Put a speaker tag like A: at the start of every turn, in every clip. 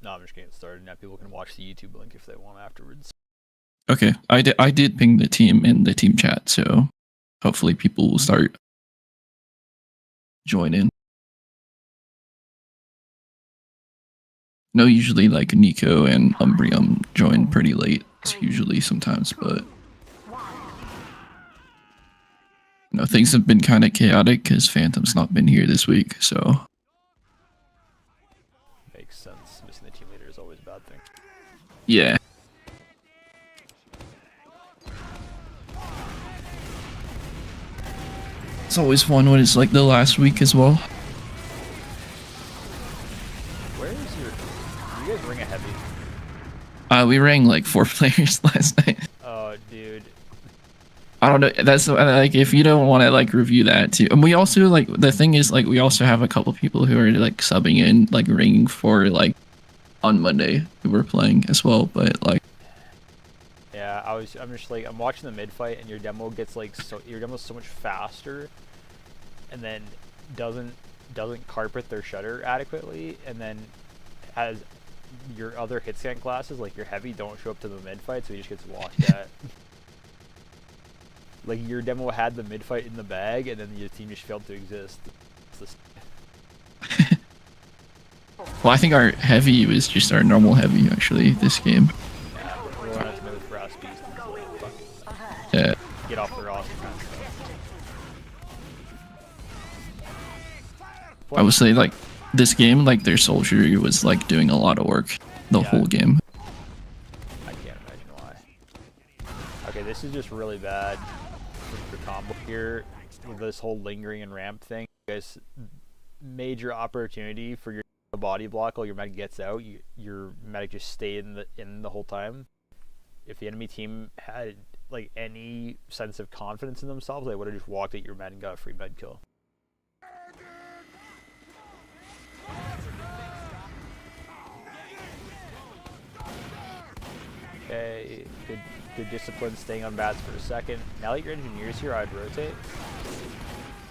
A: No, I'm just getting started. Now people can watch the YouTube link if they want afterwards.
B: Okay, I did ping the team in the team chat, so hopefully people will start joining. No, usually like Nico and Umbrium join pretty late, usually sometimes, but things have been kind of chaotic because Phantom's not been here this week, so.
A: Makes sense. Missing the team leader is always a bad thing.
B: Yeah. It's always fun when it's like the last week as well.
A: Where is your... You guys ring a heavy?
B: We rang like 4 players last night.
A: Oh, dude.
B: I don't know. That's like, if you don't want to like review that too. And we also like, the thing is like, we also have a couple people who are like subbing in, like ringing for like on Monday who were playing as well. But like,
A: yeah, I'm just like, I'm watching the mid fight and your demo gets like, your demo's so much faster and then doesn't carpet their shutter adequately, and then has your other hit scan classes, like your heavy, don't show up to the mid fight, so he just gets walked at. Like, your demo had the mid fight in the bag, and then your team just failed to exist.
B: well, I think our heavy was just our normal heavy actually this game.
A: Yeah, we're going to with brass beast and like,
B: Yeah.
A: get off the roster.
B: I would say like this game, like their soldier was like doing a lot of work the whole game.
A: I can't imagine why. Okay, this is just really bad for combo here with this whole lingering and ramp thing. You guys, major opportunity for your body block while your medic gets out. Your medic just stayed in the whole time. If the enemy team had like any sense of confidence in themselves, they would have just walked at your med and got a free med kill. Okay, good discipline, staying on bats for a second. Now that your engineer's here, I'd rotate.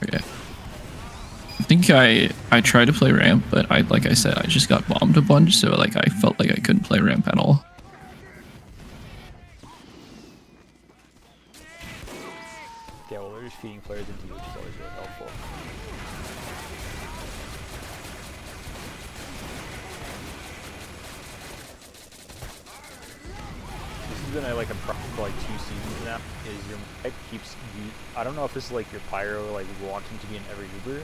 B: Okay. I think I tried to play ramp, but like I said, I just got bombed a bunch, so like I felt like I couldn't play ramp at all.
A: Yeah, well, they're just feeding players into you, which is always really helpful. This has been like a problem for like 2 seasons now. Is your mic keeps you? I don't know if this is like your pyro like wanting to be in every Uber,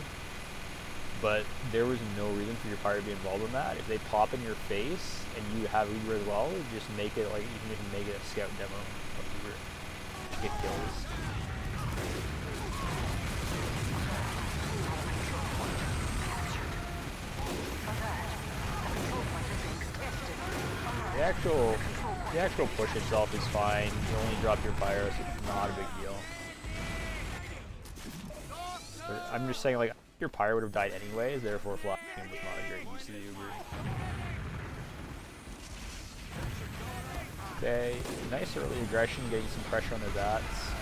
A: but there was no reason for your pyro to be involved in that. If they pop in your face and you have Uber as well, just make it like you can just make it a scout demo of Uber. Get kills. The actual push itself is fine. You only drop your pyro, so it's not a big deal. But I'm just saying, like, your pyro would have died anyways, therefore flashing was not a great use of the Uber. Okay, nice early aggression, getting some pressure on their bats.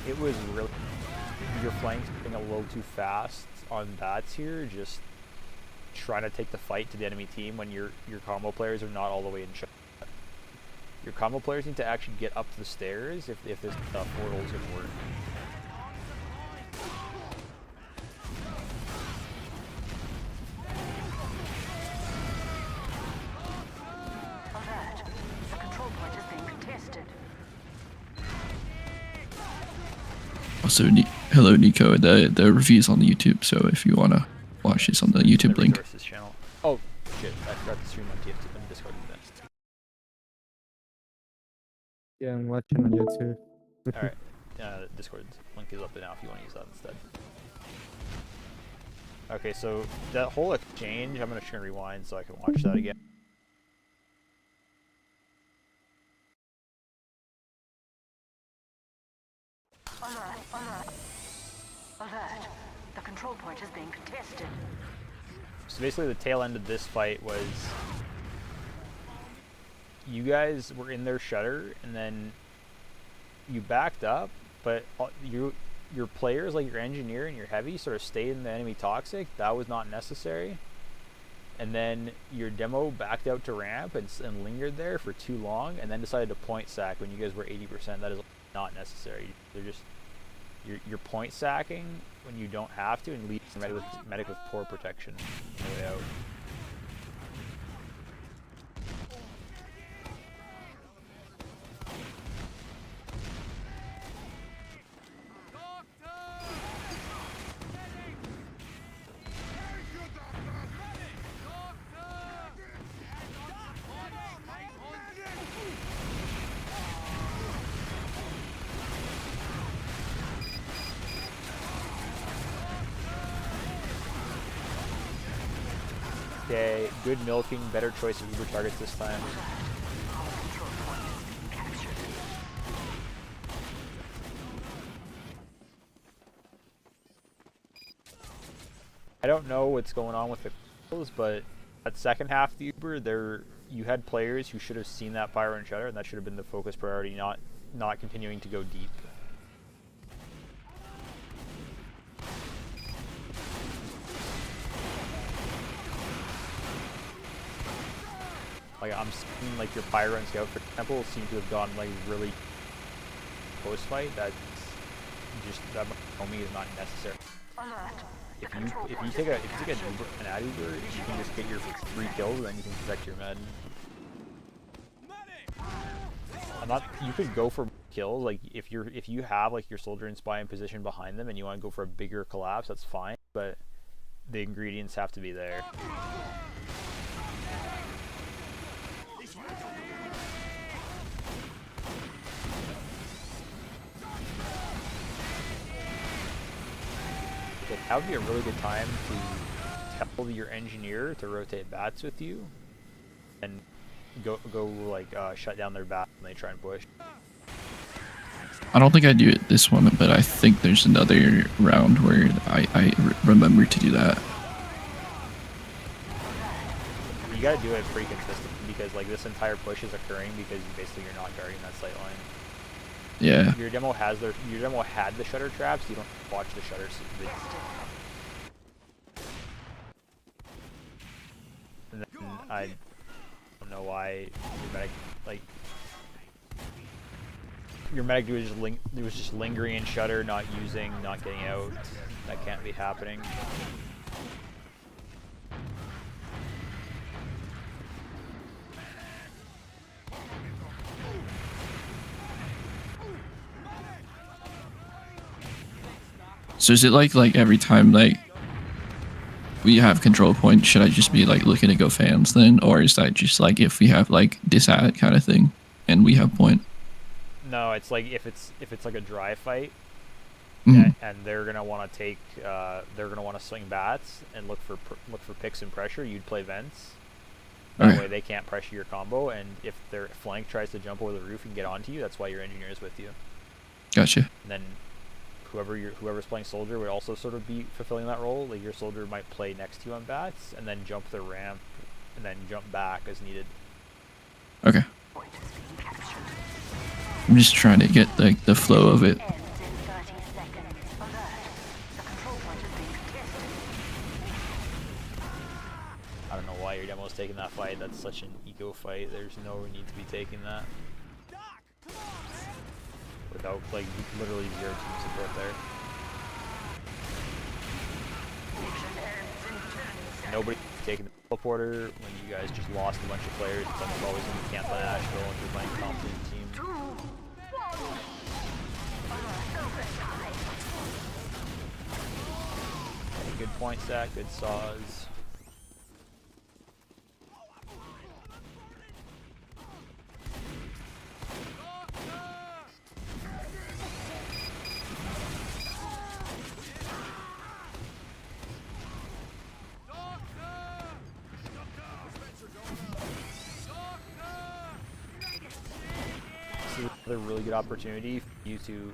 A: It was really, your flanks being a little too fast on bats here, just trying to take the fight to the enemy team when your combo players are not all the way in shot. Your combo players need to actually get up the stairs if this portal is going to work.
C: Alert. The control point is being contested.
B: Also, hello Nico. The review's on the YouTube, so if you wanna watch this on the YouTube link.
A: Channel. Oh shit! I forgot to stream on tf2 and Discord event.
D: Yeah, I'm watching on YouTube.
A: Alright, Discord link is up now if you want to use that instead. Okay, so that whole exchange, I'm just gonna rewind so I can watch that again.
C: Alert, alert. Alert. The control point is being contested.
A: So basically the tail end of this fight was you guys were in their shutter and then you backed up, but your players, like your engineer and your heavy, sort of stayed in the enemy toxic. That was not necessary. And then your demo backed out to ramp and lingered there for too long, and then decided to point sack when you guys were 80%. That is not necessary. They're just you're point sacking when you don't have to, and leaving medic with poor protection on the way out. Okay, good milking, better choice of Uber targets this time. I don't know what's going on with the kills, but that second half of the Uber, you had players who should have seen that pyro and shutter, and that should have been the focus priority, not continuing to go deep. Like I'm seeing like your pyro and scout, for example, seem to have gone like really post fight. That's just that for me is not necessary. If you take an ad Uber, you can just get your 3 kills and then you can protect your med. You could go for kills, like if you have like your soldier and spy in position behind them and you want to go for a bigger collapse, that's fine, but the ingredients have to be there. That would be a really good time to tell your engineer to rotate bats with you, and go like shut down their bats when they try and push.
B: I don't think I do it this one, but I think there's another round where I remember to do that.
A: You gotta do it pretty consistently, because like this entire push is occurring because basically you're not guarding that sight line.
B: Yeah.
A: Your demo had the shutter traps. You don't watch the shutters. And then I don't know why your medic was just lingering in shutter, not using, not getting out. That can't be happening.
B: So is it like every time like we have control point, should I just be like looking to go fans then, or is that just like if we have like disat kind of thing and we have point?
A: No, it's like if it's like a dry fight,
B: Mm.
A: and they're gonna want to take they're gonna want to swing bats and look for picks and pressure. You'd play vents. That
B: Okay.
A: way they can't pressure your combo, and if their flank tries to jump over the roof and get onto you, that's why your engineer is with you.
B: Gotcha.
A: And then whoever's playing soldier would also sort of be fulfilling that role. Like your soldier might play next to you on bats and then jump the ramp and then jump back as needed.
B: Okay. I'm just trying to get like the flow of it.
A: I don't know why your demo is taking that fight. That's such an ego fight. There's no need to be taking that. Without like literally 0 team support there. Nobody taking the teleporter when you guys just lost a bunch of players. It's almost always when you can't play Asheville and you're playing a competent team. Okay, good point stack, good saws. This is another really good opportunity for you to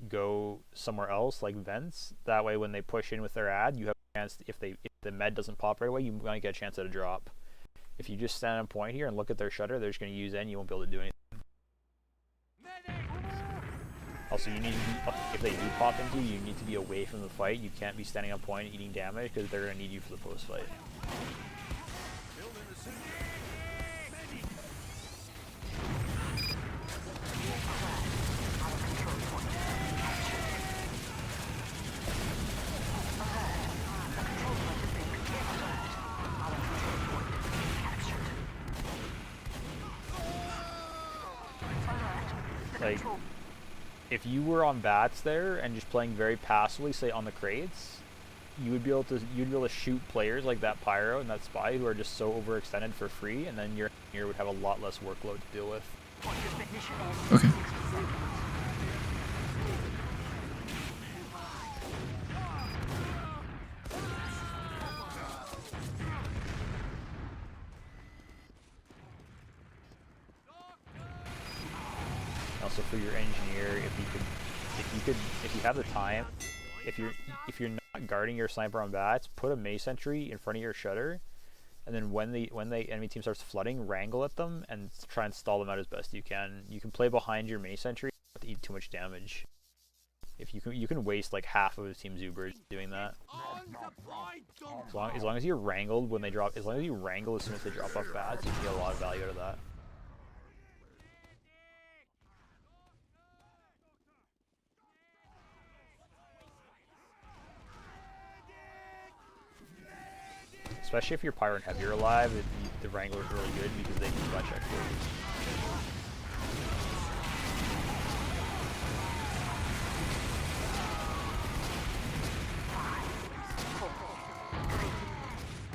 A: go somewhere else, like vents. That way when they push in with their ad, you have a chance, if the med doesn't pop right away, you might get a chance at a drop. If you just stand on point here and look at their shutter, they're just going to use N, you won't be able to do anything. Also, you need to be, if they do pop into you, you need to be away from the fight. You can't be standing on point eating damage because they're gonna need you for the post fight. Like, if you were on bats there and just playing very passively, say on the crates, you'd be able to shoot players like that Pyro and that Spy who are just so overextended for free, and then your engineer would have a lot less workload to deal with.
B: Okay.
A: Also for your engineer, if you have the time, if you're not guarding your sniper on bats, put a May sentry in front of your shutter, and then when the enemy team starts flooding, wrangle at them and try and stall them out as best you can. You can play behind your May sentry without eat too much damage. If you can waste like half of his team's Ubers doing that. As long as you're wrangled when they drop, as long as you wrangle as soon as they drop off bats, you can get a lot of value out of that. Especially if your Pyro and Heavy are alive, the Wrangler is really good because they can butt check for you.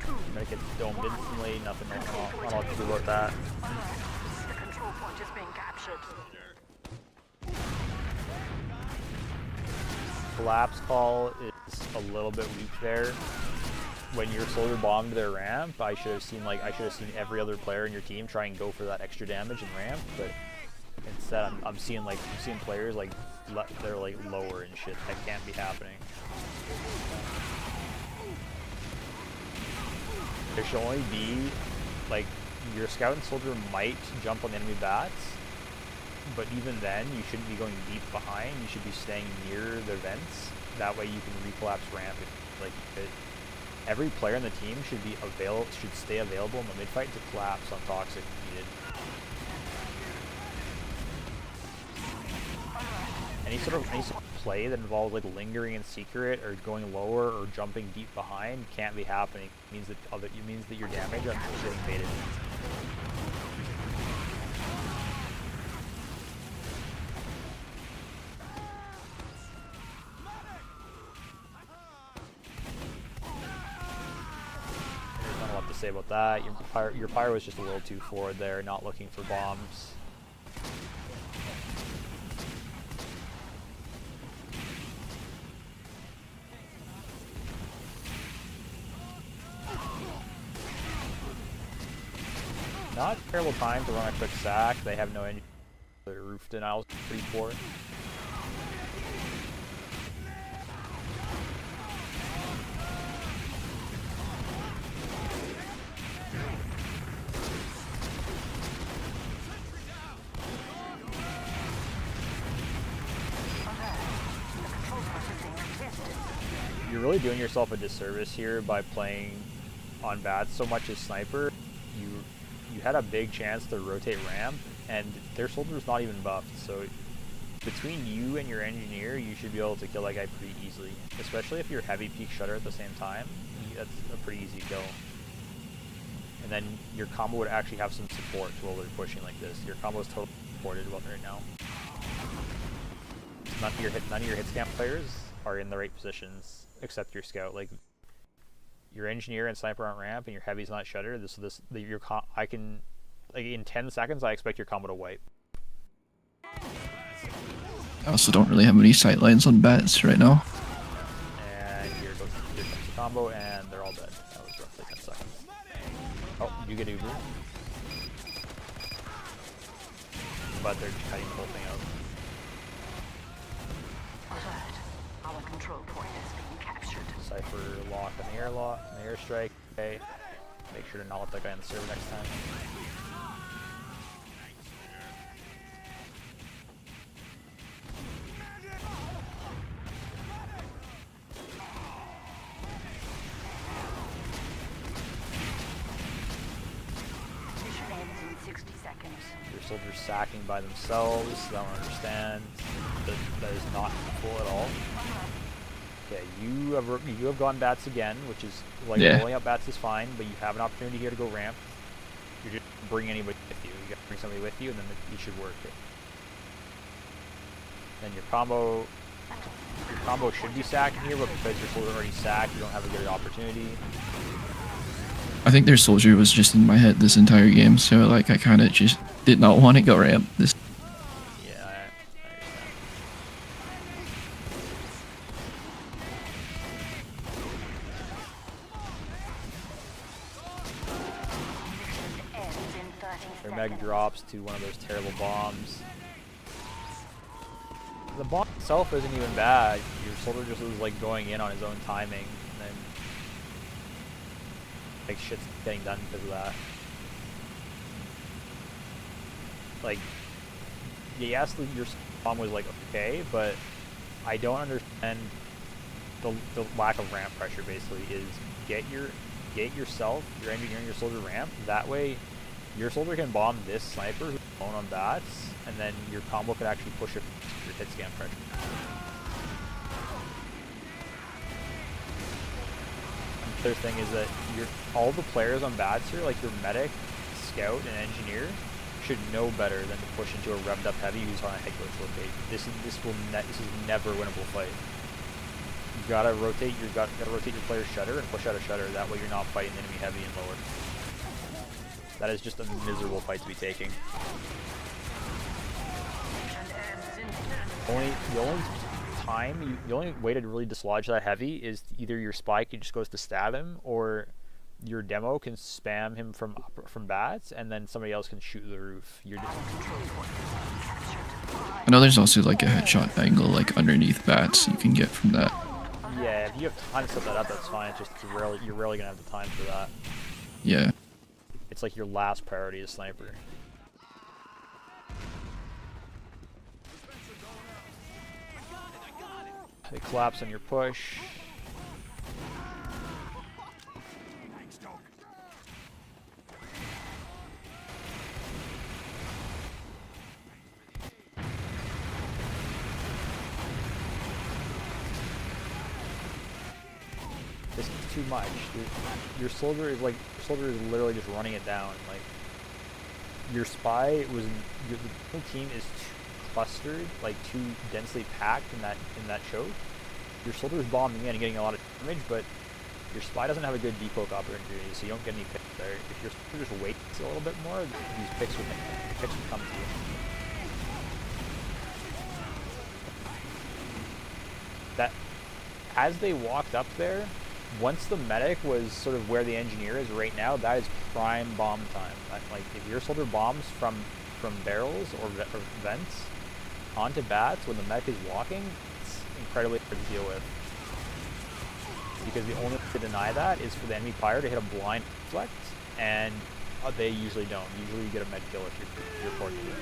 A: You might get domed instantly, nothing not a lot to do about that.
C: The control point is being captured.
A: Collapse call is a little bit weak there. When your soldier bombed their ramp, I should have seen every other player in your team try and go for that extra damage and ramp, but instead I'm seeing players like they're like lower and shit. That can't be happening. There should only be like your scout and soldier might jump on the enemy bats, but even then you shouldn't be going deep behind. You should be staying near their vents. That way you can recollapse ramp if, like you could. Every player in the team should stay available in the mid fight to collapse on toxic if needed. Any sort of play that involves like lingering in secret or going lower or jumping deep behind can't be happening. It means that your damage is getting baited. Say about that. Your Pyro was just a little too forward there, not looking for bombs. Not a terrible time to run a quick sack. They have no engine. Their roof denial is pretty poor. You're really doing yourself a disservice here by playing on bats so much as sniper. You had a big chance to rotate ramp, and their soldier's not even buffed. So between you and your engineer, you should be able to kill that guy pretty easily. Especially if you're heavy peak shutter at the same time, that's a pretty easy kill. And then your combo would actually have some support while they're pushing like this. Your combo is totally supported right now. None of your hit scan players are in the right positions except your scout. Like your engineer and sniper aren't ramp, and your heavy's not shutter. In 10 seconds, I expect your combo to wipe.
B: I also don't really have any sight lines on bats right now.
A: And here comes the combo, and they're all dead. That was roughly 10 seconds. Oh, you get Uber. But they're just cutting the whole thing out.
C: Alert. Our control point is being captured.
A: Cypher lock on the airstrike. Okay. Make sure to not let that guy on the server next time. soldiers sacking by themselves. I don't understand. That is not cool at all. Okay, you have gone bats again, which is like rolling out bats is fine, but you have an opportunity here to go ramp. You just bring anybody with you. You gotta bring somebody with you, and then you should work it. Then your combo should be sacking here, but because your soldier already sacked, you don't have a good opportunity.
B: I think their soldier was just in my head this entire game, so like I kind of just did not want to go ramp this.
A: Yeah, I understand. Their meg drops to one of those terrible bombs. The bomb itself isn't even bad. Your soldier just was like going in on his own timing, and then like shit's getting done because of that. Like, yes, your bomb was like okay, but I don't understand the lack of ramp pressure. Basically, is get yourself, your engineer, and your soldier ramp. That way, your soldier can bomb this sniper who's alone on bats, and then your combo could actually push it your hit scan pressure. Another thing is that all the players on bats here, like your medic, scout, and engineer, should know better than to push into a revved up heavy who's on a head glitch rotate. This is never a winnable fight. You gotta rotate your player's shutter and push out a shutter. That way you're not fighting enemy heavy and lower. That is just a miserable fight to be taking. The only way to really dislodge that heavy is either your spy just goes to stab him, or your demo can spam him from bats, and then somebody else can shoot the roof.
B: I know there's also like a headshot angle like underneath bats you can get from that.
A: Yeah, if you have time to set that up, that's fine. It's just you're rarely gonna have the time for that.
B: Yeah.
A: It's like your last priority is sniper. They collapse on your push. This is too much. Your soldier is literally just running it down. Like, your spy was the whole team is too clustered, like too densely packed in that choke. Your soldier is bombing in and getting a lot of damage, but your spy doesn't have a good depoke opportunity, so you don't get any picks there. If your soldier just waits a little bit more, these picks would come to you. That as they walked up there, once the medic was sort of where the engineer is right now, that is prime bomb time. Like, if your soldier bombs from barrels or vents onto bats when the medic is walking, it's incredibly hard to deal with. Because the only way to deny that is for the enemy fire to hit a blind reflect, and they usually don't. Usually you get a med kill if you're fortunate.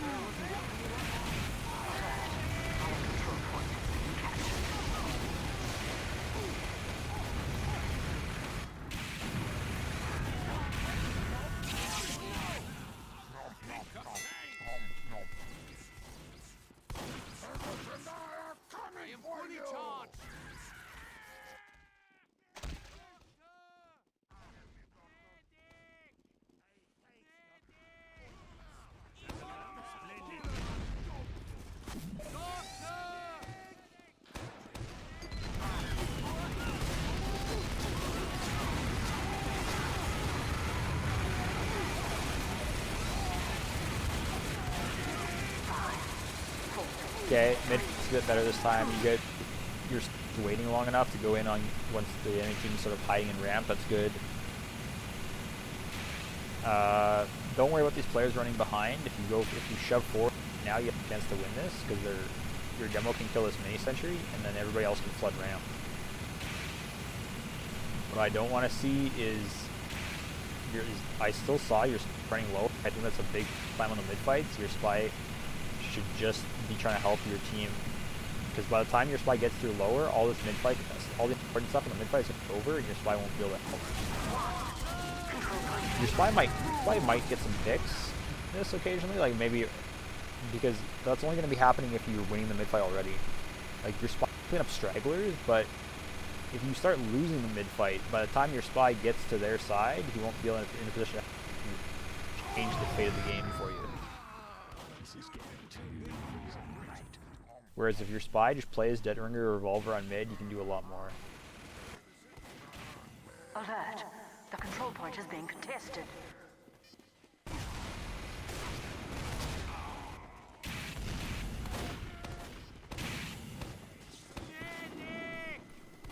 A: Okay, mid's a bit better this time. You're waiting long enough to go in on once the enemy team is sort of hiding in ramp. That's good. Don't worry about these players running behind. If you shove forward, now you have a chance to win this because your demo can kill this mini sentry, and then everybody else can flood ramp. What I don't want to see is I still saw you're running low. I think that's a big climb on the mid fights. Your spy should just be trying to help your team, because by the time your spy gets through lower, all this mid fight, all the important stuff in the mid fight is over, and your spy won't be able to help. Your spy might get some picks this occasionally, like maybe because that's only going to be happening if you're winning the mid-fight already. Like, your spy clean up stragglers, but if you start losing the mid-fight, by the time your spy gets to their side, he won't be in a position to change the fate of the game for you. Whereas if your spy just plays Dead Ringer or Revolver on mid, you can do a lot more.
C: Alert. The control point is being contested.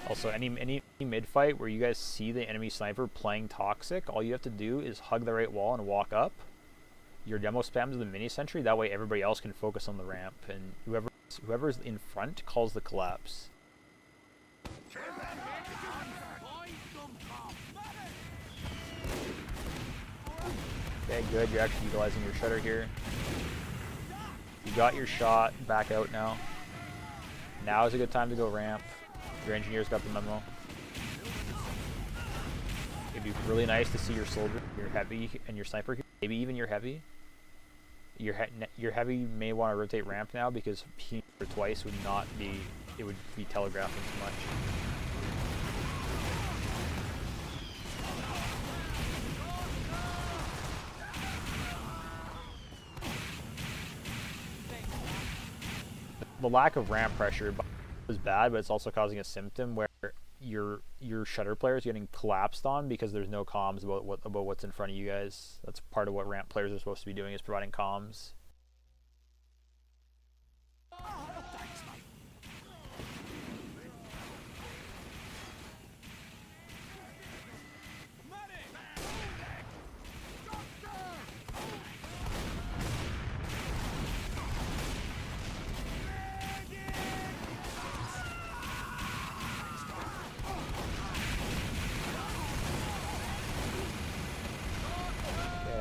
A: Also, any mid fight where you guys see the enemy sniper playing toxic, all you have to do is hug the right wall and walk up. Your demo spams the mini sentry. That way, everybody else can focus on the ramp, and whoever's in front calls the collapse. Okay, good. You're actually utilizing your shutter here. You got your shot. Back out now. Now is a good time to go ramp. Your engineer's got the memo. It'd be really nice to see your soldier, your heavy, and your sniper, maybe even your heavy. Your heavy may want to rotate ramp now because he for twice would not be, it would be telegraphing too much. The lack of ramp pressure is bad, but it's also causing a symptom where your shutter player is getting collapsed on because there's no comms about what's in front of you guys. That's part of what ramp players are supposed to be doing, is providing comms.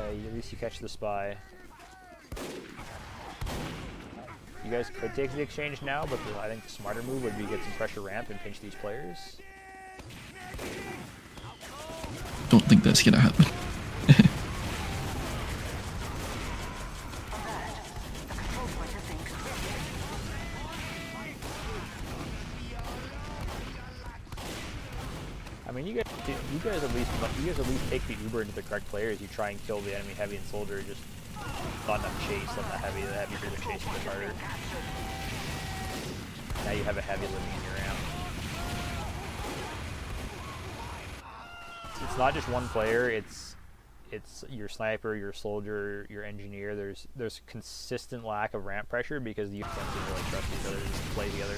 A: At least you catch the spy. You guys could take the exchange now, but I think the smarter move would be get some pressure ramp and pinch these players.
B: Don't think that's gonna happen.
A: I mean, you guys at least take the Uber into the correct players. You try and kill the enemy heavy and soldier, just not enough chase on the heavy. The heavy are chasing the harder. Now you have a heavy living in your ramp. It's not just one player. It's your sniper, your soldier, your engineer. There's consistent lack of ramp pressure because the units don't really trust each other to just play together.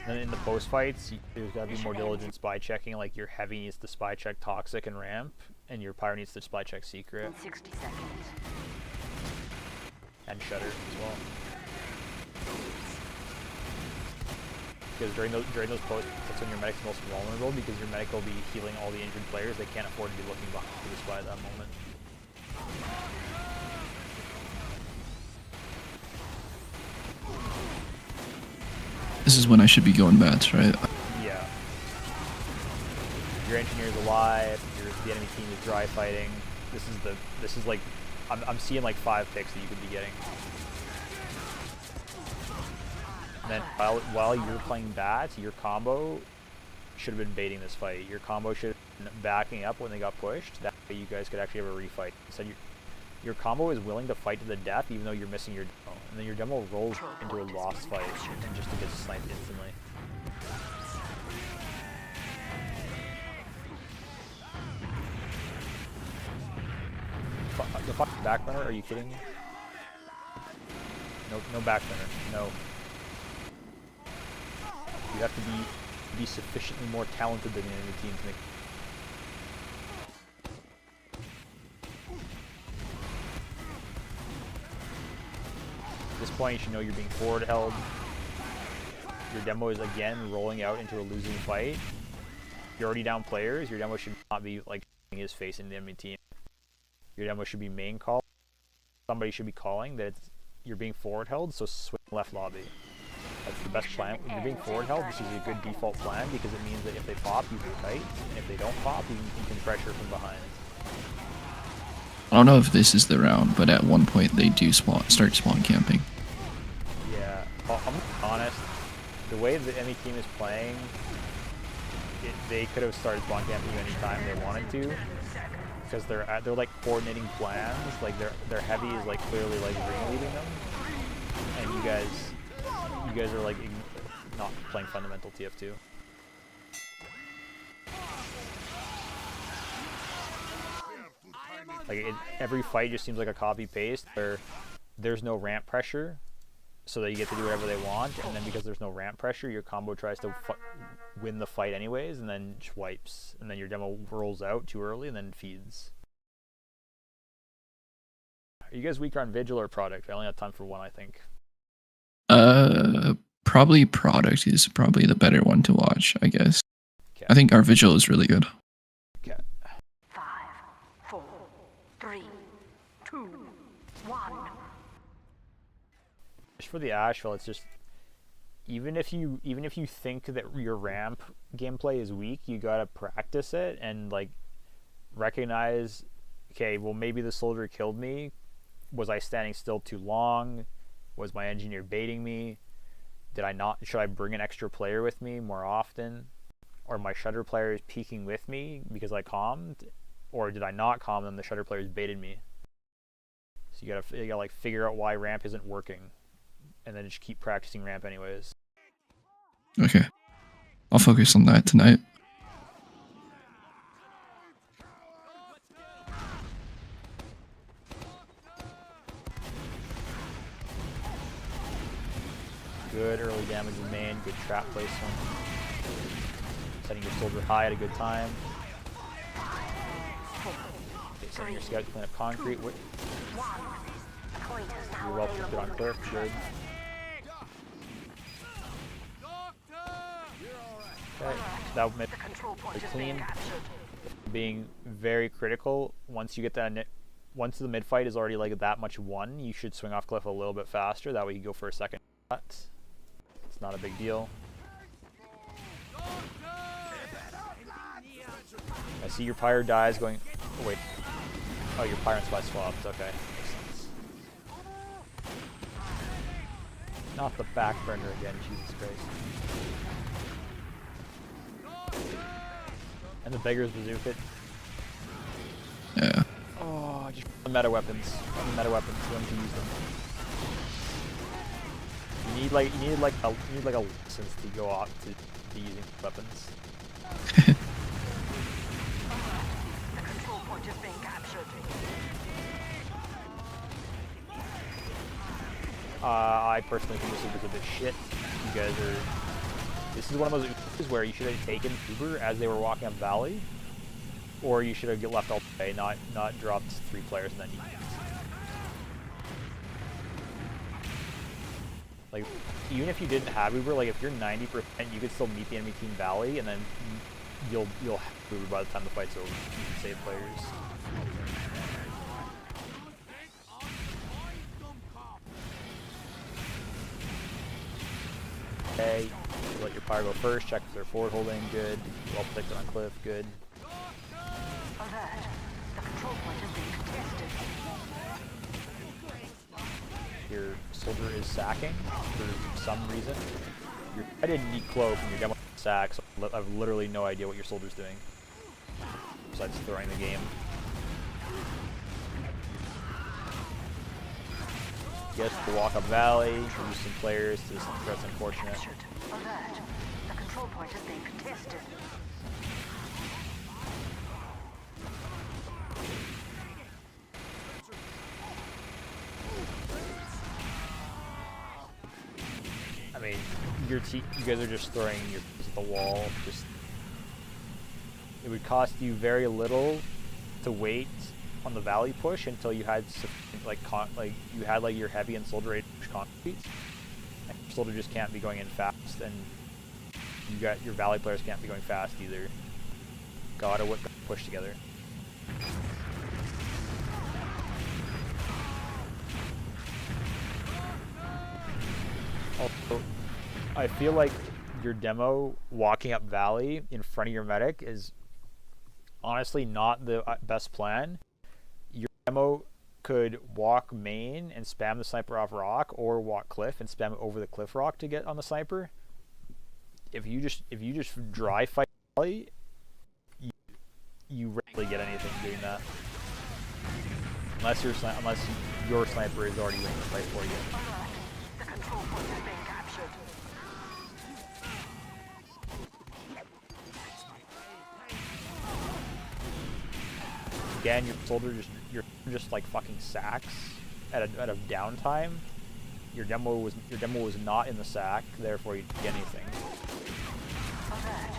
A: And then in the post fights, there's got to be more diligent spy checking. Like your heavy needs to spy check toxic and ramp, and your pyro needs to spy check secret.
C: 60 seconds.
A: And shutter as well. Because during those posts, that's when your medic's most vulnerable, because your medic will be healing all the injured players. They can't afford to be looking behind the spy at that moment.
B: This is when I should be going bats, right?
A: Yeah. Your engineer's alive. The enemy team is dry fighting. This is like, I'm seeing like 5 picks that you could be getting. And then while you're playing bats, your combo should have been baiting this fight. Your combo should have been backing up when they got pushed. That way you guys could actually have a refight. Instead, your combo is willing to fight to the death even though you're missing your demo. And then your demo rolls into a lost fight just to get sniped instantly. The fucking back runner? Are you kidding me? No back runner. No. You have to be sufficiently more talented than the enemy team to make. At this point, you should know you're being forward held. Your demo is again rolling out into a losing fight. You're already down players. Your demo should not be like his face in the enemy team. Your demo should be main call. Somebody should be calling that you're being forward held, so swing left lobby. That's the best plan. When you're being forward held, this is a good default plan because it means that if they pop, you can kite, and if they don't pop, you can pressure from behind.
B: I don't know if this is the round, but at one point they do start spawn camping.
A: Yeah, well, I'm gonna be honest. The way the enemy team is playing, they could have started spawn camping you anytime they wanted to, because they're like coordinating plans. Like their heavy is like clearly like ringleading them, and you guys are like not playing fundamental tf2. Like every fight just seems like a copy paste where there's no ramp pressure, so that you get to do whatever they want, and then because there's no ramp pressure, your combo tries to win the fight anyways, and then just wipes, and then your demo rolls out too early and then feeds. Are you guys weaker on Vigil or Product? I only have time for one, I think.
B: Probably Product is probably the better one to watch, I guess.
A: Okay.
B: I think our Vigil is really good.
A: Okay.
C: 5, 4, 3, 2, 1.
A: Just for the Asheville, it's just even if you think that your ramp gameplay is weak, you gotta practice it and like recognize, okay, well maybe the soldier killed me. Was I standing still too long? Was my engineer baiting me? Did I not? Should I bring an extra player with me more often? Or my shutter player is peeking with me because I calmed? Or did I not calm them? The shutter players baited me. So you gotta like figure out why ramp isn't working, and then just keep practicing ramp anyways.
B: Okay, I'll focus on that tonight.
A: Good early damage in main, good trap placement. Setting your soldier high at a good time. Okay, sending your scout to clean up concrete. You're well put on cliff, good. Okay, that would make it clean. Being very critical, once you get that, once the mid fight is already like that much won, you should swing off cliff a little bit faster. That way you go for a second shot. It's not a big deal. I see your pyre dies going. Oh wait. Oh, your pyre and spy swapped. Okay, makes sense. Not the back burner again. Jesus Christ. And the beggars bazooka.
B: Yeah.
A: Oh, just meta weapons. Meta weapons. When to use them. You need like a license to go off to be using weapons.
C: The control point is being captured.
A: I personally think this is a bit shit. You guys are. This is one of those Ubers where you should have taken Uber as they were walking up Valley, or you should have left all the way, not dropped 3 players and then you. Like, even if you didn't have Uber, like if you're 90%, you could still meet the enemy team Valley, and then you'll have Uber by the time the fight's over. You can save players. Okay, you let your pyre go first. Check if they're forward holding. Good. Well protected on cliff. Good.
C: Alert. The control point is being contested.
A: Your soldier is sacking for some reason. I didn't need cloak and your demo sack, so I have literally no idea what your soldier's doing besides throwing the game. Yes, to walk up Valley, use some players. That's unfortunate.
C: Alert. The control point is being contested.
A: I mean, you guys are just throwing your piece at the wall. It would cost you very little to wait on the Valley push until you had you had your heavy and soldier ready to push concrete. And your soldier just can't be going in fast, and you got your Valley players can't be going fast either. Gotta push together. Also, I feel like your demo walking up Valley in front of your medic is honestly not the best plan. Your demo could walk main and spam the sniper off rock, or walk cliff and spam it over the cliff rock to get on the sniper. If you just dry fight Valley, you rarely get anything doing that. Unless your sniper is already winning the fight for you.
C: The control point is being captured.
A: Again, your soldier just like fucking sacks at a downtime. Your demo was not in the sack, therefore you didn't get anything.
C: Alert.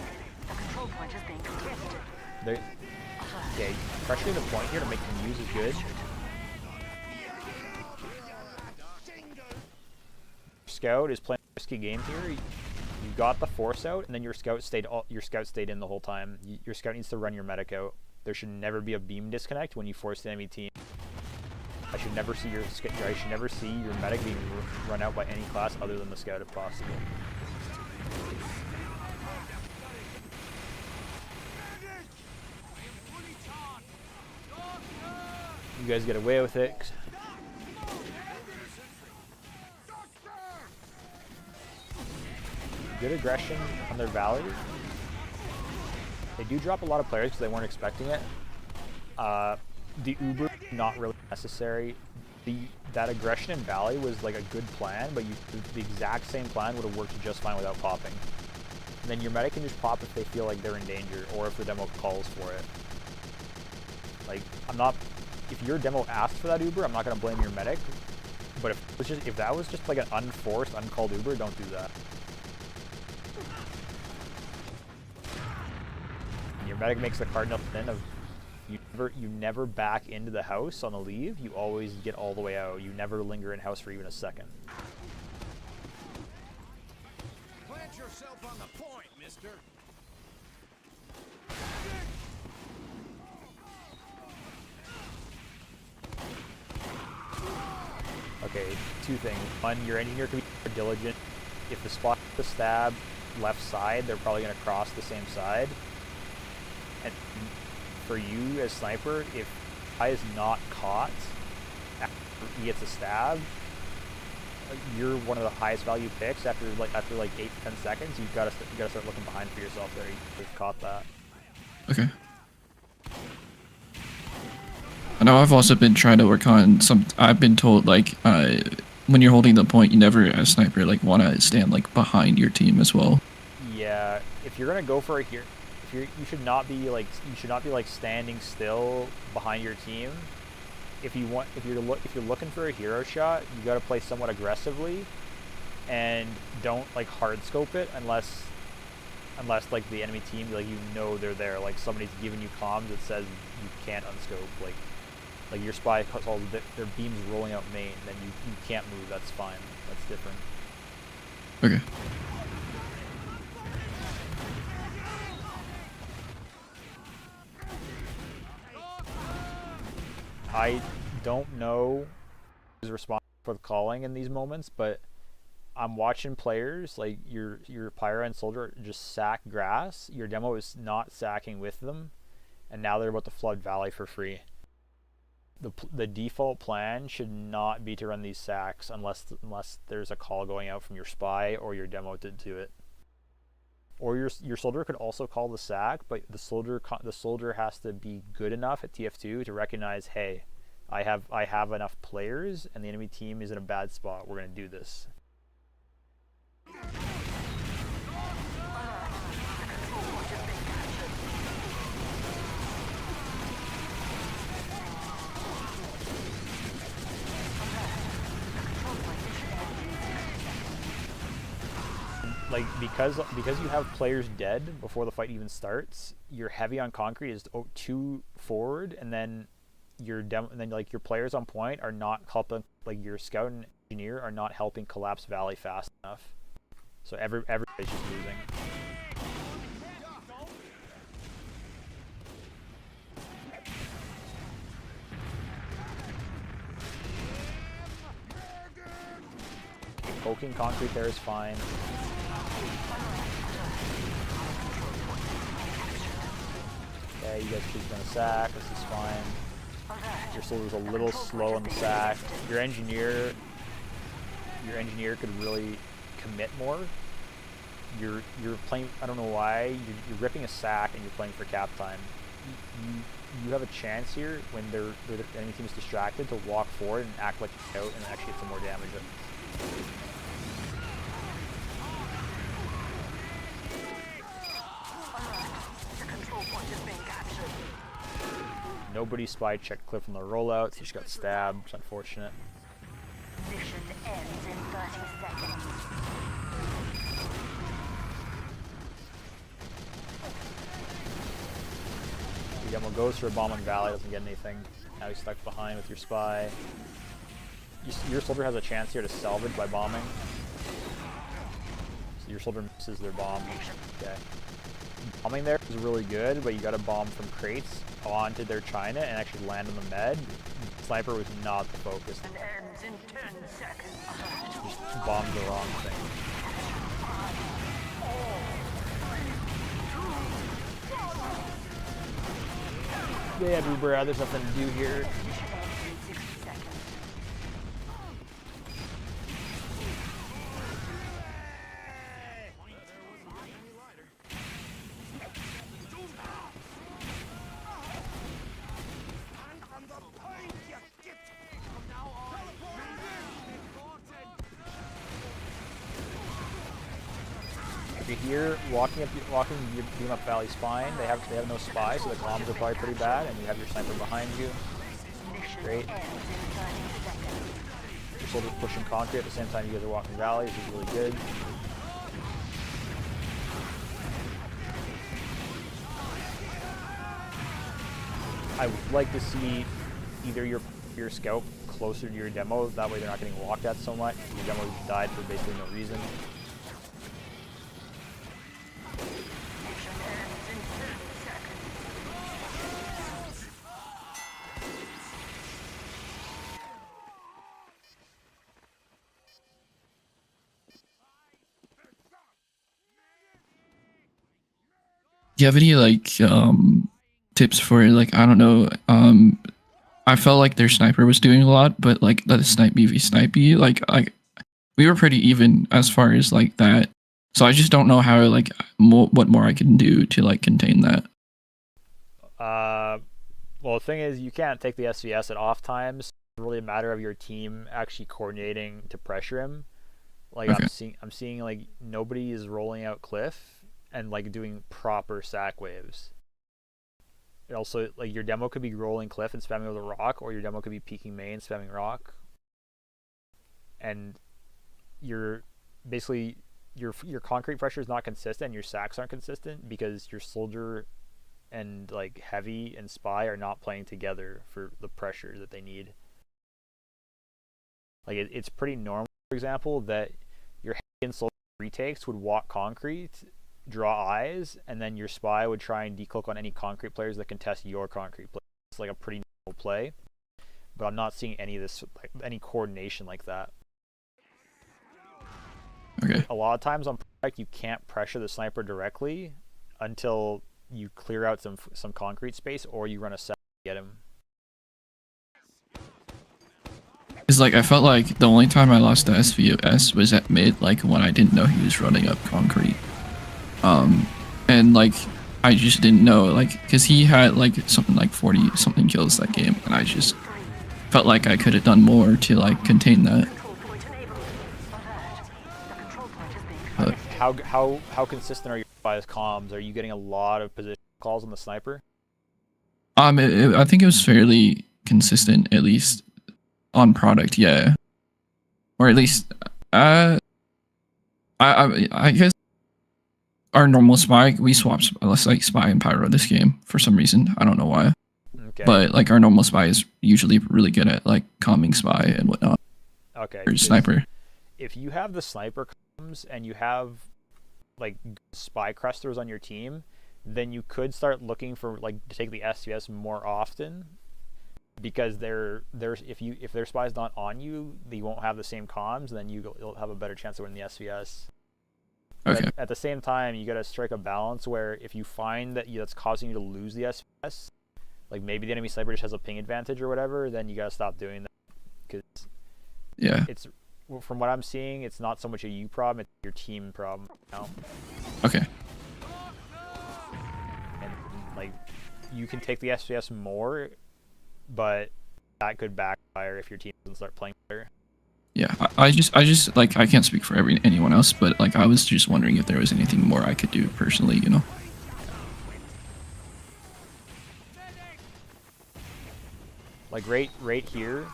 C: The control point is being contested.
A: Yeah, pressuring the point here to make them use is good. Scout is playing a risky game here. You got the force out, and then your scout stayed in the whole time. Your scout needs to run your medic out. There should never be a beam disconnect when you force the enemy team. I should never see your medic being run out by any class other than the scout if possible. You guys get away with it. Good aggression on their Valley. They do drop a lot of players because they weren't expecting it. The Uber, not really necessary. That aggression in Valley was like a good plan, but the exact same plan would have worked just fine without popping. And then your medic can just pop if they feel like they're in danger, or if the demo calls for it. Like, if your demo asked for that Uber, I'm not gonna blame your medic. But if that was just like an unforced, uncalled Uber, don't do that. Your medic makes the cardinal sin of you never back into the house on the leave. You always get all the way out. You never linger in house for even a second.
E: Plant yourself on the point, mister.
A: Okay, two things. One, your engineer can be more diligent. If the spot the stab left side, they're probably going to cross the same side. And for you as sniper, if I is not caught after he gets a stab, you're one of the highest value picks. After like 8 to 10 seconds, you gotta start looking behind for yourself. There, you've caught that.
B: Okay. I know I've also been trying to work on some. I've been told like when you're holding the point, you never as sniper like want to stand like behind your team as well.
A: Yeah, if you're gonna go for it here, you should not be like standing still behind your team. If you're looking for a hero shot, you got to play somewhat aggressively, and don't like hard scope it unless like the enemy team, like, you know they're there, like somebody's giving you comms that says you can't unscope, like your spy calls their beams rolling out main, then you can't move. That's fine. That's different.
B: Okay.
A: I don't know who's responsible for the calling in these moments, but I'm watching players like your Pyro and Soldier just sack grass. Your demo is not sacking with them, and now they're about to flood Valley for free. The default plan should not be to run these sacks unless there's a call going out from your spy or your demo to do it. Or your soldier could also call the sack, but the soldier has to be good enough at tf2 to recognize, hey, I have enough players and the enemy team is in a bad spot. We're gonna do this. Like, because you have players dead before the fight even starts, your heavy on concrete is too forward, and then your players on point are not helping, like your scout and engineer are not helping collapse Valley fast enough. So everybody's just losing. poking concrete there is fine. Okay, you guys keep gonna sack. This is fine. Your soldier's a little slow on the sack. Your engineer could really commit more. You're playing. I don't know why you're ripping a sack and you're playing for cap time. You have a chance here when the enemy team is distracted to walk forward and act like you're out and actually get some more damage. Nobody spy checked Cliff on the rollout. He just got stabbed. It's unfortunate.
C: Mission ends in 30 seconds.
A: The demo goes for a bomb on Valley, doesn't get anything. Now he's stuck behind with your spy. Your soldier has a chance here to salvage by bombing. So your soldier misses their bomb. Okay. Bombing there is really good, but you got to bomb from crates onto their China and actually land on the med. Sniper was not the focus.
C: Ends in 10 seconds.
A: Just bombed the wrong thing. Yeah, Boober, there's nothing to do here.
C: Mission ends in 60 seconds.
A: If you're here, walking beam up Valley's fine. They have no spy, so the comms are probably pretty bad, and you have your sniper behind you. Great. Your soldier's pushing concrete at the same time you guys are walking Valley, which is really good. I would like to see either your scout closer to your demo, that way they're not getting walked at so much. Your demo died for basically no reason.
B: Do you have any like tips for like, I don't know, I felt like their sniper was doing a lot, but like the snipe BV snipey, like we were pretty even as far as like that. So I just don't know how like what more I can do to like contain that.
A: Well, the thing is, you can't take the SVS at off times. It's really a matter of your team actually coordinating to pressure him. Like
B: Okay.
A: I'm seeing like nobody is rolling out Cliff and like doing proper sack waves. It also, like, your demo could be rolling Cliff and spamming with a rock, or your demo could be peeking main, spamming rock. And your basically your concrete pressure is not consistent, and your sacks aren't consistent because your soldier and like heavy and spy are not playing together for the pressure that they need. Like it's pretty normal, for example, that your heavy and soldier retakes would walk concrete, draw eyes, and then your spy would try and decloak on any concrete players that contest your concrete play. It's like a pretty normal play, but I'm not seeing any of this, like, any coordination like that.
B: Okay.
A: A lot of times on Project, you can't pressure the sniper directly until you clear out some concrete space, or you run a set to get him.
B: It's like I felt like the only time I lost the SVS was at mid, like when I didn't know he was running up concrete. And like I just didn't know, like, because he had like something like 40 something kills that game, and I just felt like I could have done more to like contain that. But
A: How consistent are your spies comms? Are you getting a lot of position calls on the sniper?
B: I think it was fairly consistent, at least on product, yeah. Or at least, I guess our normal spy, we swapped like spy and pyro this game for some reason. I don't know why.
A: Okay.
B: But like our normal spy is usually really good at like calming spy and whatnot.
A: Okay.
B: Or sniper.
A: If you have the sniper comms and you have like spy crusters on your team, then you could start looking for like to take the SVS more often. because if their spy's not on you, they won't have the same comms. Then you'll have a better chance of winning the SVS.
B: Okay.
A: But at the same time, you gotta strike a balance where if you find that that's causing you to lose the SVS, like maybe the enemy sniper just has a ping advantage or whatever, then you gotta stop doing that, because
B: Yeah.
A: it's, from what I'm seeing, it's not so much a you problem, it's your team problem now.
B: Okay.
A: And like, you can take the SVS more, but that could backfire if your team doesn't start playing better.
B: Yeah. I just like, I can't speak for anyone else, but like I was just wondering if there was anything more I could do personally, you know.
A: Like right here,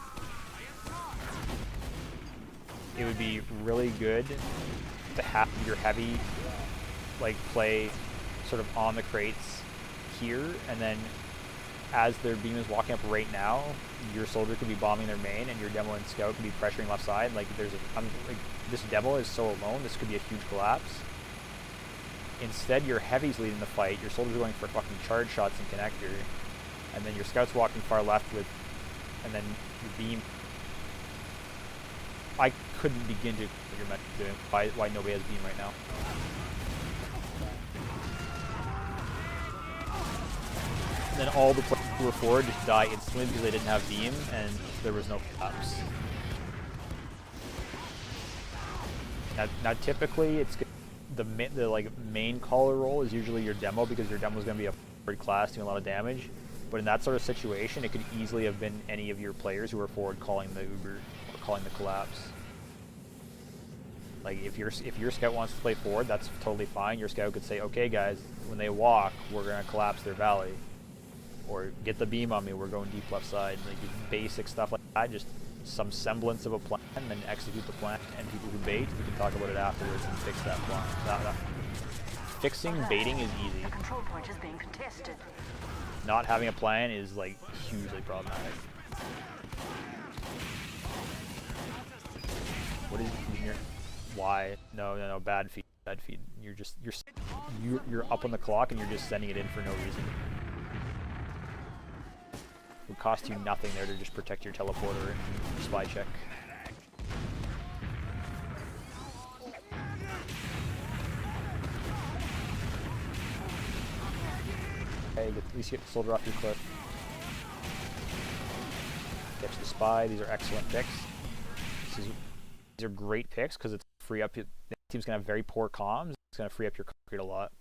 A: it would be really good to have your heavy like play sort of on the crates here, and then as their beam is walking up right now, your soldier could be bombing their main, and your demo and scout could be pressuring left side. Like like this demo is so alone, this could be a huge collapse. Instead, your heavy's leading the fight. Your soldiers are going for fucking charge shots and connector, and then your scout's walking far left with, and then your beam. I couldn't begin to what you're meant to do. Why nobody has beam right now. And then all the players who were forward just die instantly because they didn't have beam and there was no collapse. Now typically it's good. The like main caller role is usually your demo, because your demo is going to be a forward class doing a lot of damage. But in that sort of situation, it could easily have been any of your players who were forward calling the Uber or calling the collapse. Like if your scout wants to play forward, that's totally fine. Your scout could say, okay guys, when they walk, we're going to collapse their valley. Or get the beam on me, we're going deep left side. Like basic stuff like that, just some semblance of a plan, and then execute the plan. And people who bait, we can talk about it afterwards and fix that plan. Fixing baiting is easy.
C: The control point is being contested.
A: Not having a plan is like hugely problematic. What is your why? No, bad feed. You're up on the clock and you're just sending it in for no reason. It would cost you nothing there to just protect your teleporter and spy check. Okay, at least get the soldier off your cliff. Catch the spy. These are excellent picks. These are great picks because it's free up. The team's gonna have very poor comms. It's gonna free up your concrete a lot.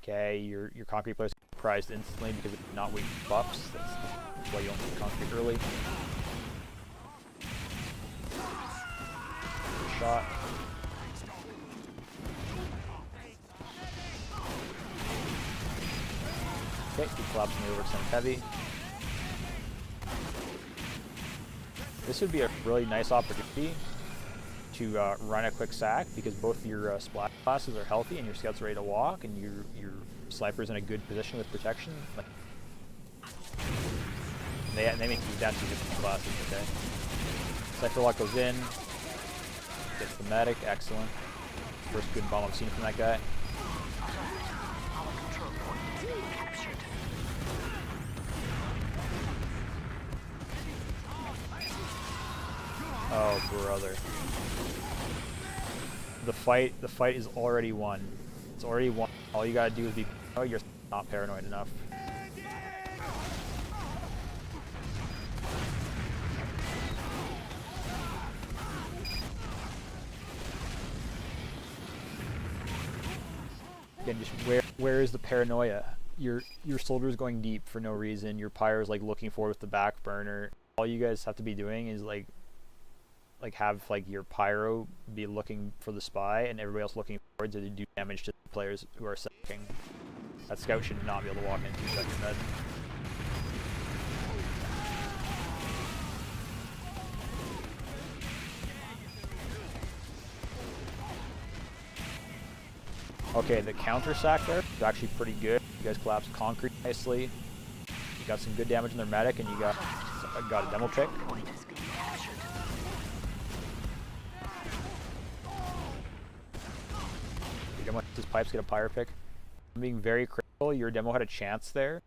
A: Okay, your concrete players get prized instantly because it's not waiting for buffs. That's why you don't need concrete early. Good shot. Okay, keep collapsing the overextended heavy. This would be a really nice opportunity to run a quick sack, because both your splash classes are healthy and your scouts are ready to walk, and your sniper's in a good position with protection. Like, they make these down to different classes. Okay, sniper lock goes in, gets the medic, excellent. First good bomb I've seen from that guy.
C: Our control point is being captured.
A: Oh brother. The fight is already won. It's already won. All you gotta do is be paranoid. You're not paranoid enough. Again, just where is the paranoia? Your soldier's going deep for no reason. Your pyro's like looking forward with the back burner. All you guys have to be doing is like have like your pyro be looking for the spy and everybody else looking forward to do damage to the players who are sacking. That scout should not be able to walk in 2 seconds med. Okay, the counter sack there is actually pretty good. You guys collapsed concrete nicely. You got some good damage in their medic, and you got a demo pick.
C: Point is being captured.
A: Your demo his pipes, get a pyre pick. I'm being very critical. Your demo had a chance there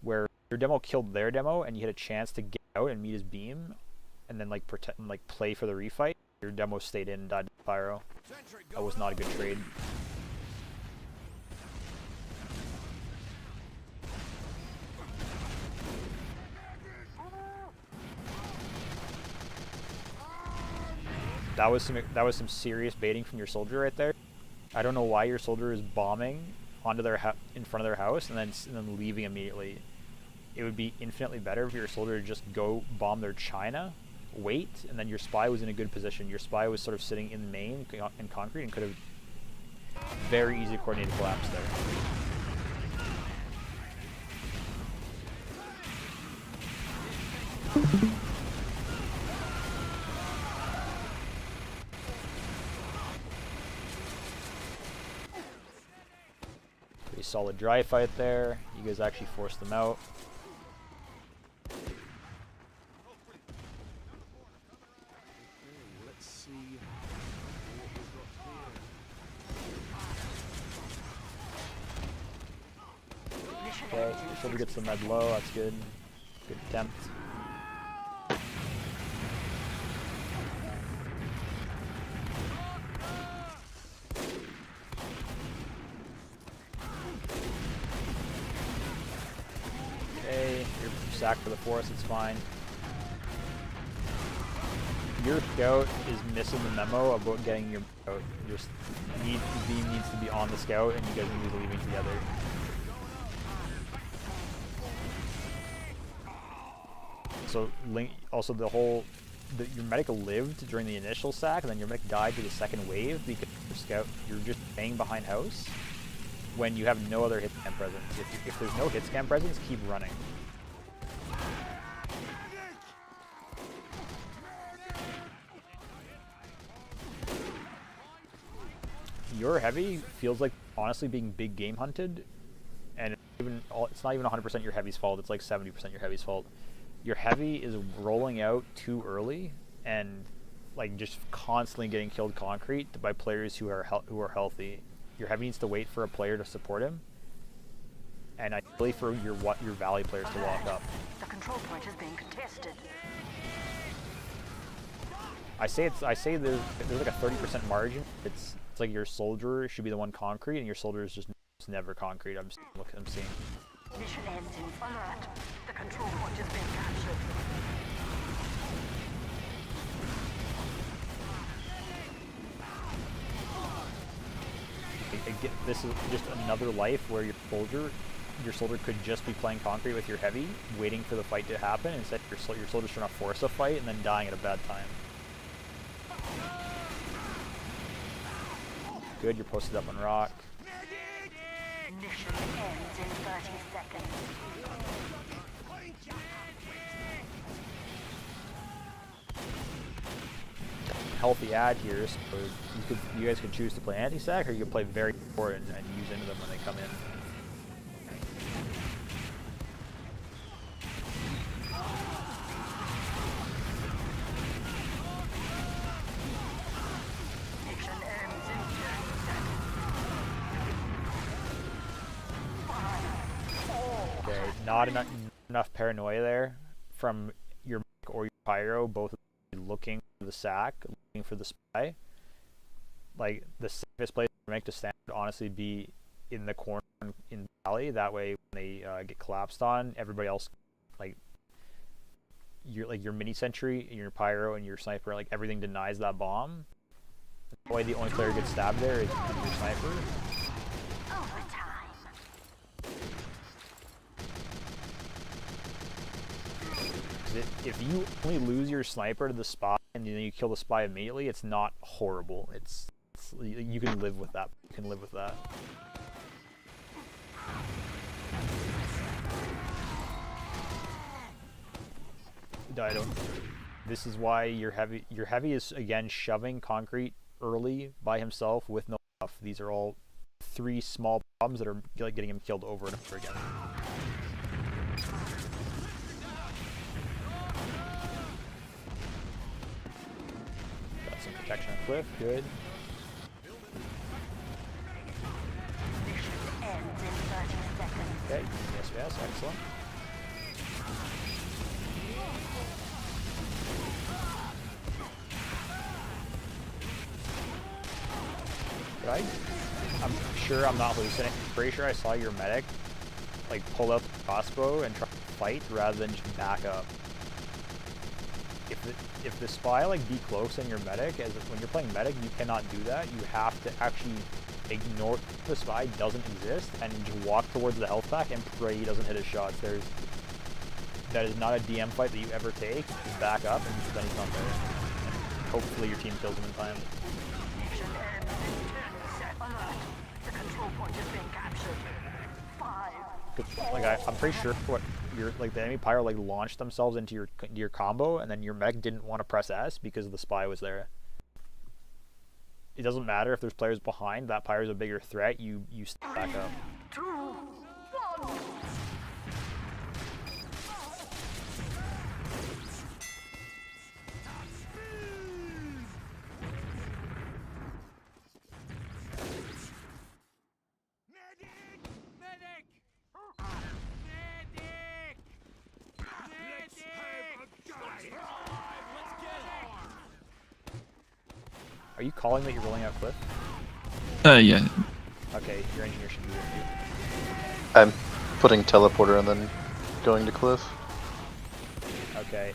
A: where your demo killed their demo, and you had a chance to get out and meet his beam, and then like protect and like play for the refight, your demo stayed in and died to pyro.
E: Sentry
A: That was not a good trade. That was some serious baiting from your soldier right there. I don't know why your soldier is bombing onto their in front of their house and then leaving immediately. It would be infinitely better if your soldier would just go bomb their China, wait, and then your spy was in a good position. Your spy was sort of sitting in main in concrete and could have very easily coordinated collapse there. Pretty solid dry fight there. You guys actually forced them out.
E: Let's see what we've got here.
A: Okay, your soldier gets the med low. That's good. Good attempt. Okay, you're sacked for the force, it's fine. Your scout is missing the memo about getting your out. Just beam needs to be on the scout and you guys need to be leaving together. So also your medic lived during the initial sack, and then your medic died to the second wave because your scout, you're just staying behind house when you have no other hit scan presence. If there's no hit scan presence, keep running. Your heavy feels like honestly being big game hunted, and it's not even 100% your heavy's fault. It's like 70% your heavy's fault. Your heavy is rolling out too early and like just constantly getting killed concrete by players who are healthy. Your heavy needs to wait for a player to support him, and ideally for your Valley players to walk up.
C: The control point is being contested.
A: I say there's like a 30% margin. It's like your soldier should be the one concrete, and your soldier is just never concrete. I'm seeing.
C: Mission ends in alert. The control point is being captured.
A: This is just another life where your soldier could just be playing concrete with your heavy, waiting for the fight to happen. Instead, your soldier's trying to force a fight and then dying at a bad time. Good, you're posted up on rock.
C: Mission ends in 30 seconds.
A: Healthy ad here, so you guys could choose to play anti-sack, or you could play very core and use into them when they come in.
C: Mission ends in 30 seconds.
A: Okay, not enough paranoia there from your Mick or your pyro, both looking for the sack, looking for the spy. Like, the safest place for Mick to stand would honestly be in the corner in the valley. That way, when they get collapsed on, everybody else, like your mini sentry, your pyro, and your sniper, like everything denies that bomb. That way, the only player who gets stabbed there is your sniper.
C: Overtime.
A: If you only lose your sniper to the spy and then you kill the spy immediately, it's not horrible. You can live with that. You can live with that. This is why your heavy is again shoving concrete early by himself with no buff. These are all 3 small problems that are like getting him killed over and over again. Protection on cliff, good.
C: Mission ends in 30 seconds.
A: Okay, yes, excellent. But I'm sure I'm not hallucinating. Pretty sure I saw your medic like pull out the crossbow and try to fight rather than just back up. If the spy like decloaks in your medic, as when you're playing medic, you cannot do that. You have to actually ignore the spy doesn't exist and just walk towards the health pack and pray he doesn't hit his shots. That is not a DM fight that you ever take. Just back up and then he's not there. And hopefully your team kills him in time.
C: Mission ends in 10 seconds. Alert. The control point is being captured. 5.
A: Like I'm pretty sure what your like the enemy pyro like launched themselves into your combo, and then your mech didn't want to press S because the spy was there. It doesn't matter if there's players behind. That pyro's a bigger threat. You step back up.
C: 2, 1.
A: Are you calling that you're rolling out cliff?
B: Yeah.
A: Okay, your engineer should be with you.
F: I'm putting teleporter and then going to cliff.
A: Okay.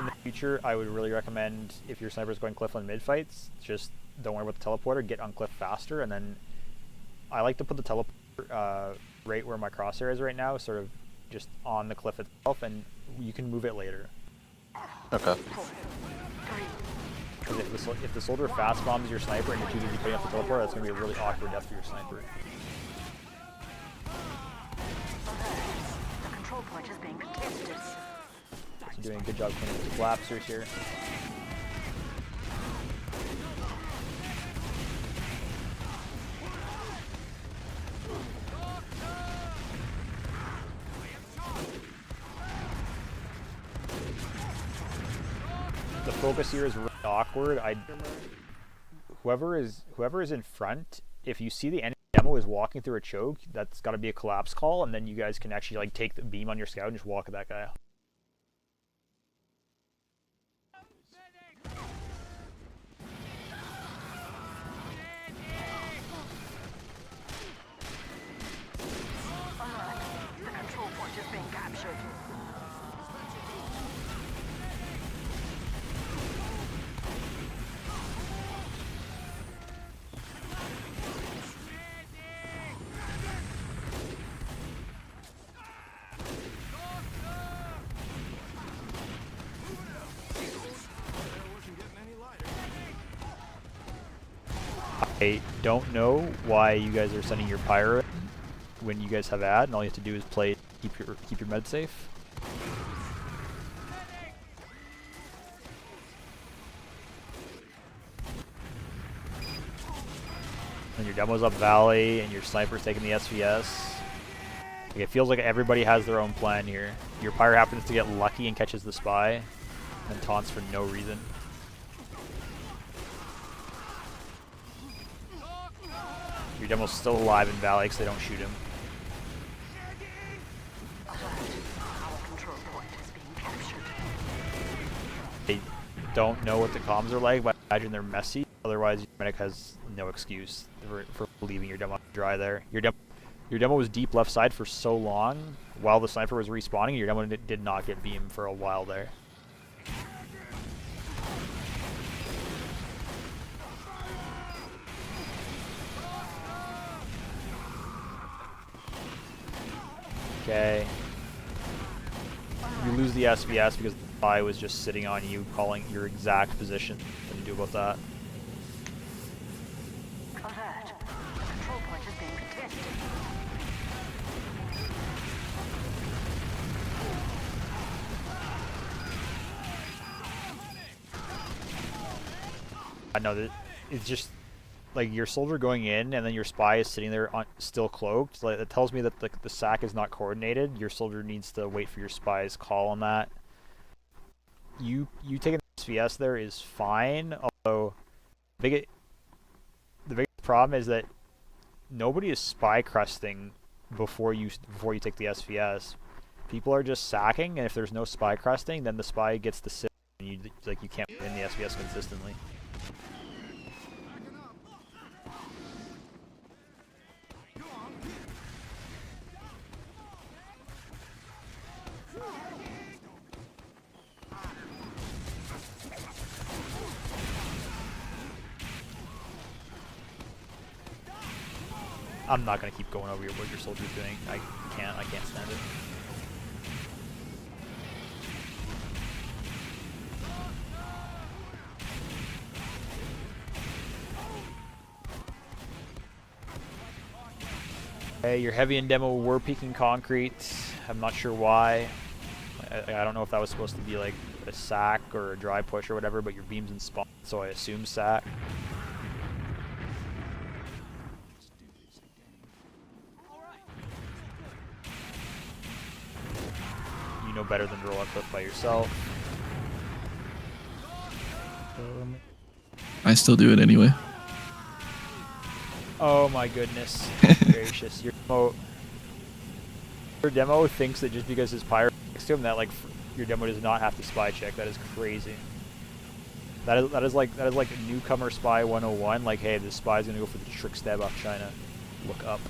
A: In the future, I would really recommend if your sniper's going cliff on mid fights, just don't worry about the teleporter. Get on cliff faster, and then I like to put the teleporter right where my crosshair is right now, sort of just on the cliff itself, and you can move it later.
F: Okay.
C: 4, 3.
A: Because if the soldier fast bombs your sniper and you're too busy putting up the teleporter, that's going to be a really awkward death for your sniper.
C: The control point is being contested.
A: So doing a good job cleaning up the collapsers here. The focus here is really awkward. Whoever is in front, if you see the enemy demo is walking through a choke, that's got to be a collapse call, and then you guys can actually like take the beam on your scout and just walk at that guy.
C: Alert. The control point is being captured.
A: I don't know why you guys are sending your pyro when you guys have ad, and all you have to do is play, keep your med safe. And your demo's up valley, and your sniper's taking the SVS. Like, it feels like everybody has their own plan here. Your pyro happens to get lucky and catches the spy, and taunts for no reason. Your demo's still alive in valley because they don't shoot him.
C: Alert. Our control point is being captured.
A: They don't know what the comms are like, but I imagine they're messy. Otherwise, your medic has no excuse for leaving your demo dry there. Your demo was deep left side for so long while the sniper was respawning. Your demo did not get beamed for a while there. Okay. You lose the SVS because the spy was just sitting on you, calling your exact position. What do you do about that?
C: Alert. The control point is being contested.
A: I know that it's just like your soldier going in and then your spy is sitting there still cloaked. Like, that tells me that the sack is not coordinated. Your soldier needs to wait for your spy's call on that. You taking the SVS there is fine, although the biggest problem is that nobody is spy cresting before you take the SVS. People are just sacking, and if there's no spy crusting, then the spy gets the sit, and you can't win the SBS consistently. I'm not gonna keep going over what your soldier's doing. I can't stand it. Hey, your heavy and demo were peeking concrete. I'm not sure why. I don't know if that was supposed to be like a sack or a dry push or whatever, but your beam's in spawn, so I assume sack. You know better than to roll a cliff by yourself.
B: I still do it anyway.
A: Oh my goodness gracious. Your demo thinks that just because his pyro next to him that like your demo does not have to spy check. That is crazy. That is like newcomer spy 101. Like, hey, this spy's gonna go for the trick stab off China. Look up.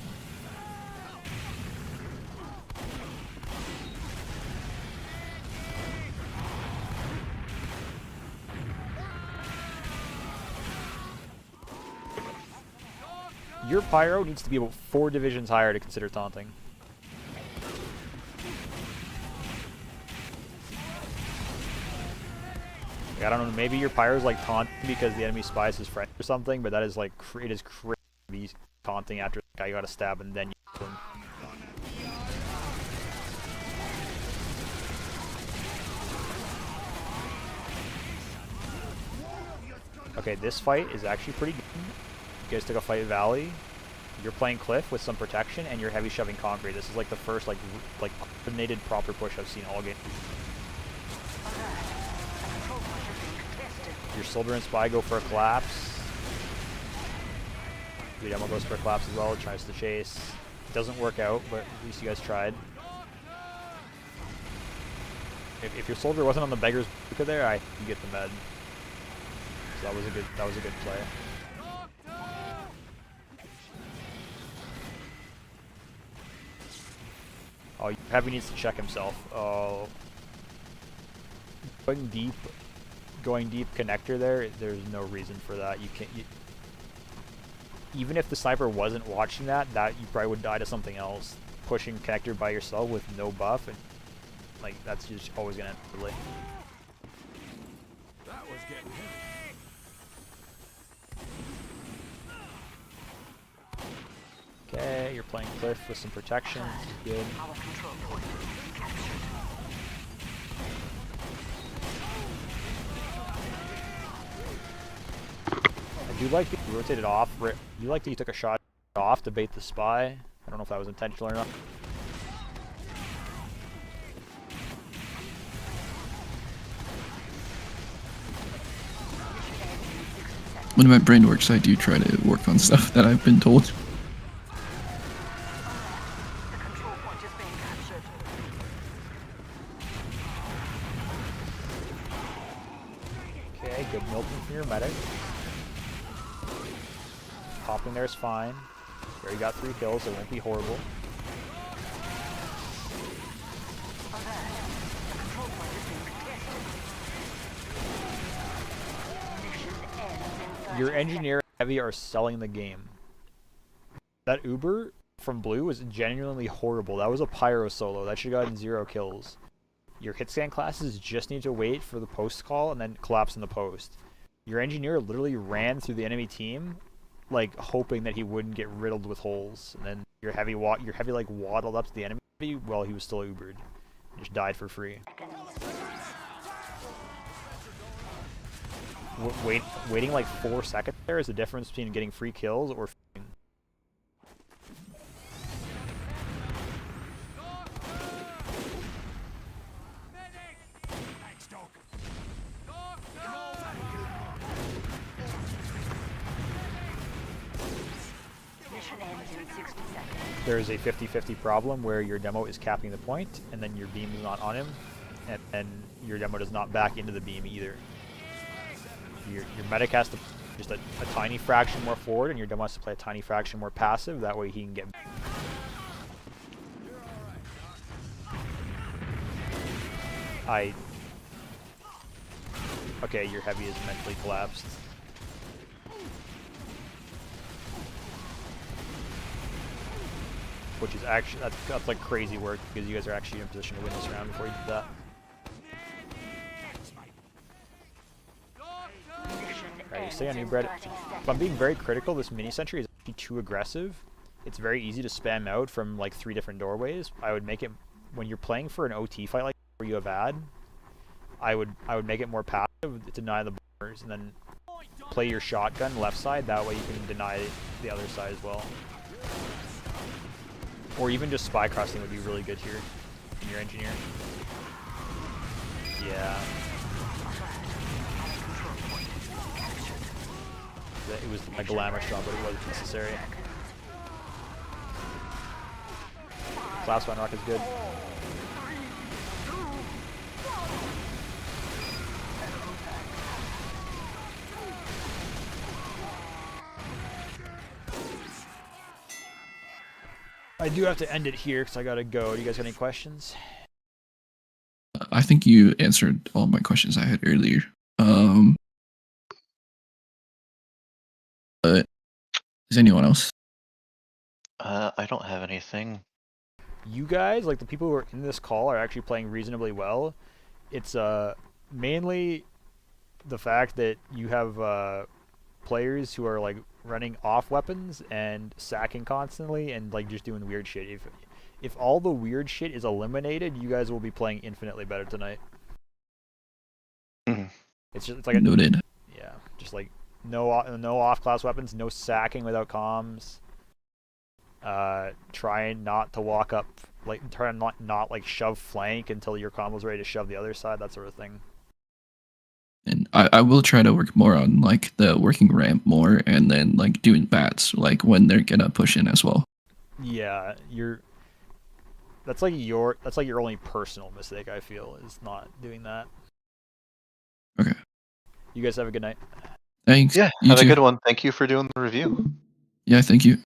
A: Your pyro needs to be about 4 divisions higher to consider taunting. Like, I don't know, maybe your pyro's like taunting because the enemy spies his friend or something, but that is like, it is crazy to be taunting after the guy got a stab and then you kill him. Okay, this fight is actually pretty good. You guys took a fight Valley. You're playing Cliff with some protection, and you're heavy shoving concrete. This is like the first like coordinated proper push I've seen all game. Your soldier and spy go for a collapse. Your demo goes for a collapse as well. Tries to chase. It doesn't work out, but at least you guys tried. If your soldier wasn't on the beggar's buka there, you get the med. So that was a good play. Oh, Heavy needs to check himself. Oh, going deep connector there. There's no reason for that. You can't. Even if the sniper wasn't watching that, you probably would die to something else. Pushing connector by yourself with no buff, and like that's just always gonna end poorly.
E: That was getting heavy.
A: Okay, you're playing Cliff with some protection. Good.
C: Our control point is captured.
A: I do like that you rotated off. You like that you took a shot off to bait the spy. I don't know if that was intentional or not.
B: When my brain works, I do try to work on stuff that I've been told.
C: The control point is being captured.
A: Okay, good milking from your medic. Popping there is fine. You already got 3 kills, it won't be horrible. Your engineer and heavy are selling the game. That Uber from blue was genuinely horrible. That was a pyro solo. That should have gotten 0 kills. Your hit scan classes just need to wait for the post call and then collapse in the post. Your engineer literally ran through the enemy team, like hoping that he wouldn't get riddled with holes. And then your heavy like waddled up to the enemy while he was still Ubered. Just died for free. Waiting like 4 seconds there is the difference between getting free kills or f***ing.
C: Mission ends in 60 seconds.
A: there's a 50-50 problem where your demo is capping the point, and then your beam is not on him, and your demo does not back into the beam either. Your medic has to just a tiny fraction more forward, and your demo has to play a tiny fraction more passive. That way he can get. Okay, your heavy is mentally collapsed. Which is actually, that's like crazy work, because you guys are actually in a position to win this round before you did that. Alright, stay on new bread. If I'm being very critical, this mini sentry is actually too aggressive. It's very easy to spam out from like 3 different doorways. I would make it, when you're playing for an OT fight like where you have ad, I would make it more passive, deny the bombers, and then play your shotgun left side. That way you can deny the other side as well. Or even just spy crossing would be really good here in your engineer. Yeah. It was a glamour shot, but it wasn't necessary. Class 1 rock is good. I do have to end it here because I gotta go. Do you guys got any questions?
B: I think you answered all my questions I had earlier. But is anyone else?
F: I don't have anything.
A: You guys, like the people who are in this call, are actually playing reasonably well. It's mainly the fact that you have players who are like running off weapons and sacking constantly and like just doing weird shit. If all the weird shit is eliminated, you guys will be playing infinitely better tonight. It's just, it's like
B: Noted.
A: Yeah, just like no off class weapons, no sacking without comms. Trying not to walk up, like try not like shove flank until your combo's ready to shove the other side, that sort of thing.
B: And I will try to work more on like the working ramp more, and then like doing bats like when they're gonna push in as well.
A: Yeah, that's like your only personal mistake, I feel, is not doing that.
B: Okay.
A: You guys have a good night.
B: Thanks.
F: Yeah,
B: You
F: have a
B: too.
F: good one. Thank you for doing the review.
B: Yeah, thank you.